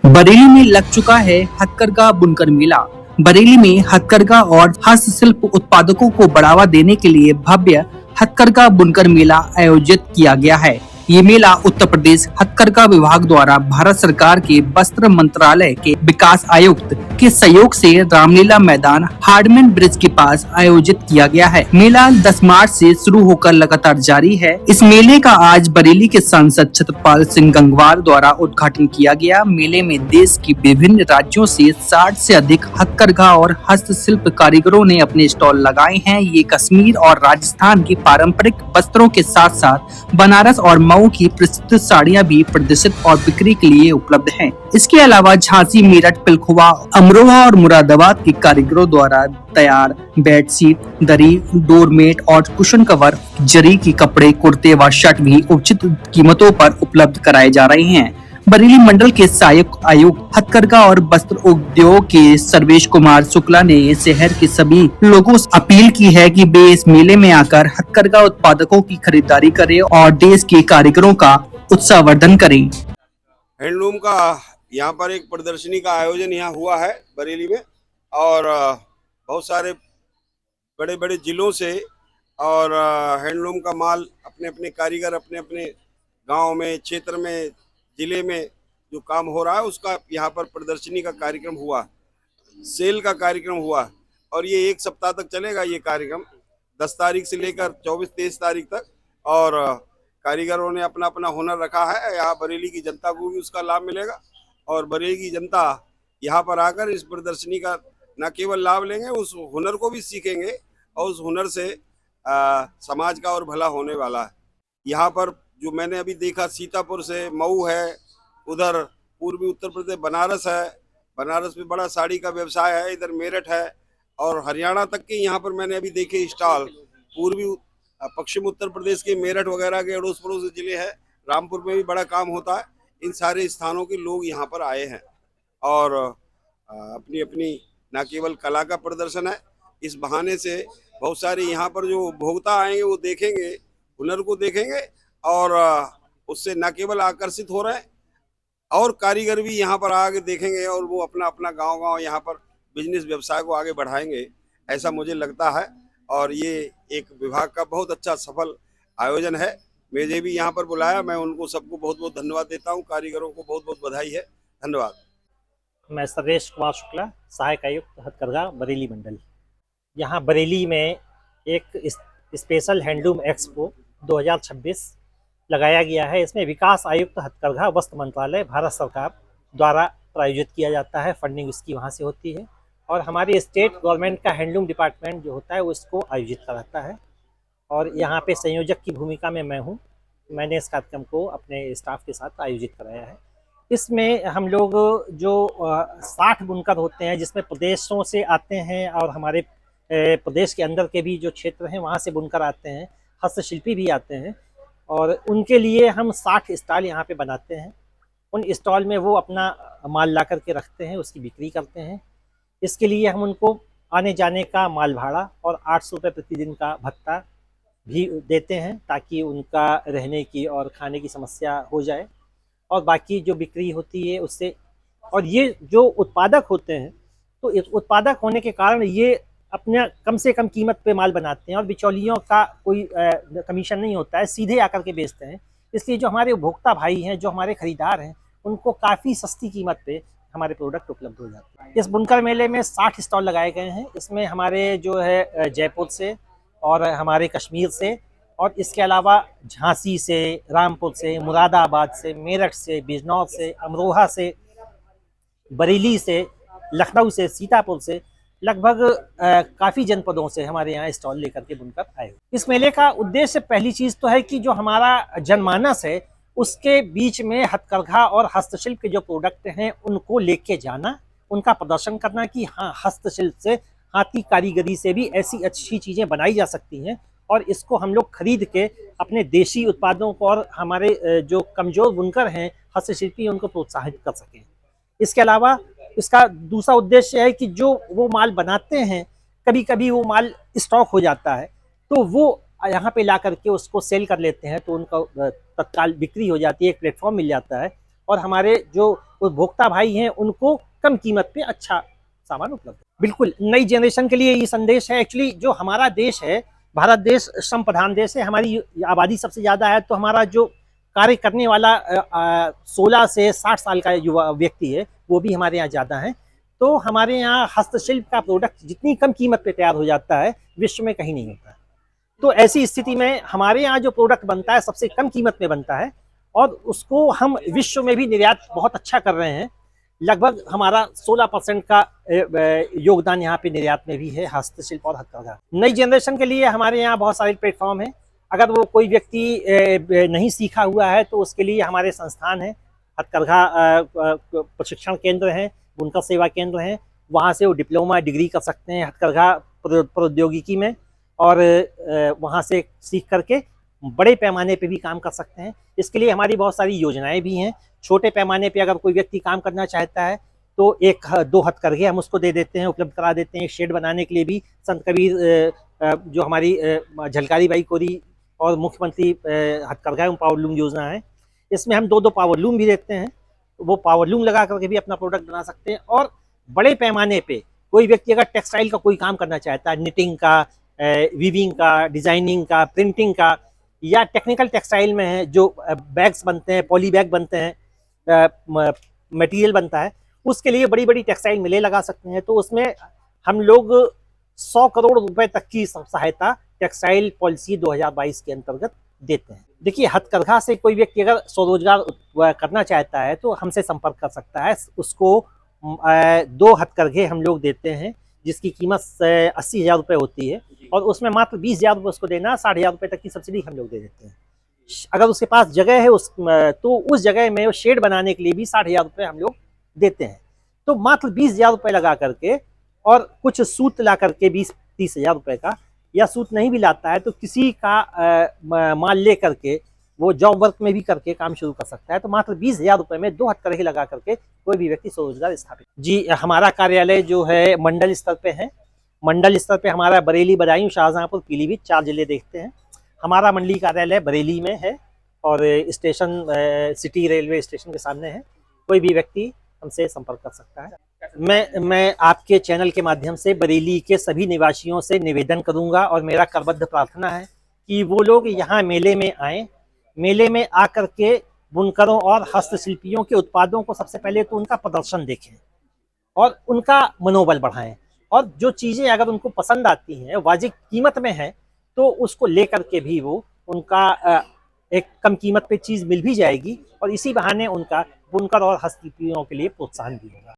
बरेली में लग चुका है हथकरघा बुनकर मेला। बरेली में हथकरघा और हस्तशिल्प उत्पादकों को बढ़ावा देने के लिए भव्य हथकरघा बुनकर मेला आयोजित किया गया है। ये मेला उत्तर प्रदेश हथकरघा विभाग द्वारा भारत सरकार के वस्त्र मंत्रालय के विकास आयुक्त के सहयोग से रामलीला मैदान हार्डमैन ब्रिज के पास आयोजित किया गया है। मेला 10 मार्च से शुरू होकर लगातार जारी है। इस मेले का आज बरेली के सांसद छत्रपाल सिंह गंगवार द्वारा उद्घाटन किया गया। मेले में देश के विभिन्न राज्यों से 60 से अधिक हथकरघा और हस्तशिल्प कारीगरों ने अपने स्टॉल लगाए हैं। ये कश्मीर और राजस्थान के पारंपरिक वस्त्रों के साथ साथ बनारस और मऊ की प्रसिद्ध साड़ियां भी प्रदर्शित और बिक्री के लिए उपलब्ध हैं। इसके अलावा झांसी, मेरठ, पिलखुवा, अमरोहा और मुरादाबाद के कारीगरों द्वारा तैयार बेडशीट, दरी, डोरमेट और कुशन कवर, जरी के कपड़े, कुर्ते व शर्ट भी उचित कीमतों पर उपलब्ध कराए जा रहे हैं। बरेली मंडल के सहायक आयुक्त हथकरघा और वस्त्र उद्योग के सर्वेश कुमार शुक्ला ने शहर के सभी लोगों से अपील की है कि वे इस मेले में आकर हथकरघा उत्पादकों की खरीदारी करें और देश के कारीगरों का उत्साहवर्धन करें। हैंडलूम का यहाँ पर एक प्रदर्शनी का आयोजन यहाँ हुआ है बरेली में, और बहुत सारे बड़े बड़े जिलों से और हैंडलूम का माल अपने अपने कारीगर अपने अपने गांव में, क्षेत्र में, जिले में जो काम हो रहा है उसका यहाँ पर प्रदर्शनी का कार्यक्रम हुआ, सेल का कार्यक्रम हुआ, और ये 1 सप्ताह तक चलेगा ये कार्यक्रम, 10 तारीख से लेकर 24-23 तारीख तक। और कारीगरों ने अपना अपना हुनर रखा है। यहाँ बरेली की जनता को भी उसका लाभ मिलेगा, और बरेली की जनता यहाँ पर आकर इस प्रदर्शनी का न केवल लाभ लेंगे, उस हुनर को भी सीखेंगे, और उस हुनर से समाज का और भला होने वाला है। यहाँ पर जो मैंने अभी देखा, सीतापुर से मऊ है, उधर पूर्वी उत्तर प्रदेश बनारस है, बनारस में बड़ा साड़ी का व्यवसाय है, इधर मेरठ है, और हरियाणा तक के यहाँ पर मैंने अभी देखे स्टॉल। पूर्वी पश्चिम उत्तर प्रदेश के मेरठ वगैरह के अड़ोस पड़ोस जिले हैं, रामपुर में भी बड़ा काम होता है। इन सारे स्थानों के लोग यहाँ पर आए हैं, और अपनी अपनी न केवल कला का प्रदर्शन है, इस बहाने से बहुत सारे यहाँ पर जो उपभोक्ता आएंगे वो देखेंगे, हुनर को देखेंगे, और उससे न केवल आकर्षित हो रहे हैं, और कारीगर भी यहाँ पर आके देखेंगे, और वो अपना अपना गांव यहाँ पर बिजनेस व्यवसाय को आगे बढ़ाएंगे, ऐसा मुझे लगता है। और ये एक विभाग का बहुत अच्छा सफल आयोजन है। मुझे भी यहाँ पर बुलाया, मैं उनको सबको बहुत बहुत धन्यवाद देता हूँ, कारीगरों को बहुत बहुत बधाई है, धन्यवाद। मैं सर्वेश कुमार शुक्ला, सहायक आयुक्त हथकरघा बरेली मंडल। यहाँ बरेली में एक स्पेशल हैंडलूम एक्सपो 2026 लगाया गया है। इसमें विकास आयुक्त हथकरघा वस्त्र मंत्रालय भारत सरकार द्वारा प्रायोजित किया जाता है, फंडिंग इसकी वहाँ से होती है, और हमारी स्टेट गवर्नमेंट का हैंडलूम डिपार्टमेंट जो होता है वो इसको आयोजित कराता है, और यहाँ पे संयोजक की भूमिका में मैं हूँ। मैंने इस कार्यक्रम को अपने स्टाफ के साथ आयोजित कराया है। इसमें हम लोग जो 60 बुनकर होते हैं, जिसमें प्रदेशों से आते हैं और हमारे प्रदेश के अंदर के भी जो क्षेत्र हैं वहाँ से बुनकर आते हैं, हस्तशिल्पी भी आते हैं, और उनके लिए हम 60 स्टॉल यहाँ पे बनाते हैं। उन स्टॉल में वो अपना माल ला करके रखते हैं, उसकी बिक्री करते हैं। इसके लिए हम उनको आने जाने का माल भाड़ा और 800 रुपये प्रतिदिन का भत्ता भी देते हैं, ताकि उनका रहने की और खाने की समस्या हो जाए, और बाकी जो बिक्री होती है उससे। और ये जो उत्पादक होते हैं, तो इस उत्पादक होने के कारण ये अपने कम से कम कीमत पे माल बनाते हैं, और बिचौलियों का कोई कमीशन नहीं होता है, सीधे आकर के बेचते हैं। इसलिए जो हमारे उपभोक्ता भाई हैं, जो हमारे खरीदार हैं, उनको काफ़ी सस्ती कीमत पे हमारे प्रोडक्ट उपलब्ध हो जाते हैं। इस बुनकर मेले में 60 स्टॉल लगाए गए हैं। इसमें हमारे जो है जयपुर से और हमारे कश्मीर से, और इसके अलावा झांसी से, रामपुर से, मुरादाबाद से, मेरठ से, बिजनौर से, अमरोहा से, बरेली से, लखनऊ से, सीतापुर से, लगभग काफ़ी जनपदों से हमारे यहाँ स्टॉल लेकर के बुनकर आए। इस मेले का उद्देश्य पहली चीज़ तो है कि जो हमारा जनमानस है उसके बीच में हथकरघा और हस्तशिल्प के जो प्रोडक्ट हैं उनको लेके जाना, उनका प्रदर्शन करना कि हाँ, हस्तशिल्प से, हाथी कारीगरी से भी ऐसी अच्छी चीज़ें बनाई जा सकती हैं, और इसको हम लोग खरीद के अपने देशी उत्पादों को और हमारे जो कमज़ोर बुनकर हैं, हस्तशिल्पी, उनको प्रोत्साहित कर सकें। इसके अलावा इसका दूसरा उद्देश्य है कि जो वो माल बनाते हैं, कभी कभी वो माल स्टॉक हो जाता है, तो वो यहाँ पे ला करके उसको सेल कर लेते हैं, तो उनका तत्काल बिक्री हो जाती है, एक प्लेटफॉर्म मिल जाता है, और हमारे जो उपभोक्ता भाई हैं उनको कम कीमत पे अच्छा सामान उपलब्ध है। बिल्कुल नई जनरेशन के लिए ये संदेश है। एक्चुअली जो हमारा देश है, भारत देश श्रम प्रधान देश है, हमारी आबादी सबसे ज़्यादा है, तो हमारा जो कार्य करने वाला 16 से 60 साल का युवा व्यक्ति है वो भी हमारे यहाँ ज़्यादा है। तो हमारे यहाँ हस्तशिल्प का प्रोडक्ट जितनी कम कीमत पे तैयार हो जाता है विश्व में कहीं नहीं होता है। तो ऐसी स्थिति में हमारे यहाँ जो प्रोडक्ट बनता है सबसे कम कीमत में बनता है और उसको हम विश्व में भी निर्यात बहुत अच्छा कर रहे हैं। लगभग हमारा 16% का योगदान यहाँ पे निर्यात में भी है, हस्तशिल्प और हथकरघा। नई जनरेशन के लिए हमारे यहाँ बहुत सारे प्लेटफॉर्म हैं। अगर वो कोई व्यक्ति नहीं सीखा हुआ है तो उसके लिए हमारे संस्थान हैं, हथकरघा प्रशिक्षण केंद्र हैं, बुनकर सेवा केंद्र हैं। वहाँ से वो डिप्लोमा डिग्री कर सकते हैं हथकरघा प्रौद्योगिकी में और वहाँ से सीख करके बड़े पैमाने पे भी काम कर सकते हैं। इसके लिए हमारी बहुत सारी योजनाएं भी हैं। छोटे पैमाने पे अगर कोई व्यक्ति काम करना चाहता है तो 1-2 हथकरघे हम उसको दे देते हैं, उपलब्ध करा देते हैं। एक शेड बनाने के लिए भी संत कबीर जो हमारी झलकारी बाई कोरी और मुख्यमंत्री हथकरघा एवं पावरलूम योजना है, इसमें हम 2-2 पावरलूम भी देते हैं। वो पावरलूम लगा करके भी अपना प्रोडक्ट बना सकते हैं। और बड़े पैमाने पे कोई व्यक्ति अगर टेक्सटाइल का कोई काम करना चाहता है, निटिंग का, वीविंग का, डिजाइनिंग का, प्रिंटिंग का, या टेक्निकल टेक्सटाइल में है जो बैग्स बनते हैं, पॉली बैग बनते हैं, मटेरियल बनता है, उसके लिए बड़ी बड़ी टेक्सटाइल मिलें लगा सकते हैं। तो उसमें हम लोग 100 करोड़ रुपए तक की सहायता टेक्सटाइल पॉलिसी 2022 के अंतर्गत देते हैं। देखिए, हथकरघा से कोई व्यक्ति अगर स्वरोजगार करना चाहता है तो हमसे संपर्क कर सकता है। उसको 2 हथकरघे हम लोग देते हैं जिसकी कीमत 80,000 रुपये होती है और उसमें मात्र 20,000 रुपये उसको देना, 60,000 रुपये तक की सब्सिडी हम लोग दे देते हैं। अगर उसके पास जगह है तो उस जगह में शेड बनाने के लिए भी 60,000 रुपये हम लोग देते हैं। तो मात्र 20,000 रुपये लगा करके और कुछ सूत ला करके 20-30,000 रुपये का, या सूत नहीं भी लाता है तो किसी का माल ले करके वो जॉब वर्क में भी करके काम शुरू कर सकता है। तो मात्र 20,000 रुपये में 2 हथकरघे लगा करके कोई भी व्यक्ति स्वरोजगार स्थापित। जी, हमारा कार्यालय जो है मंडल स्तर पे है। मंडल स्तर पे हमारा बरेली, बदायूं, शाहजहांपुर, पीलीभीत 4 जिले देखते हैं। हमारा मंडली कार्यालय बरेली में है और स्टेशन सिटी रेलवे स्टेशन के सामने है। कोई भी व्यक्ति हमसे संपर्क कर सकता है। मैं आपके चैनल के माध्यम से बरेली के सभी निवासियों से निवेदन करूंगा और मेरा करबद्ध प्रार्थना है कि वो लोग यहाँ मेले में आएँ। मेले में आकर के बुनकरों और हस्तशिल्पियों के उत्पादों को सबसे पहले तो उनका प्रदर्शन देखें और उनका मनोबल बढ़ाएं, और जो चीज़ें अगर उनको पसंद आती हैं, वाजिब कीमत में है, तो उसको लेकर के भी वो उनका एक कम कीमत पे चीज़ मिल भी जाएगी और इसी बहाने उनका बुनकर और हस्तशिल्पियों के लिए प्रोत्साहन भी होगा।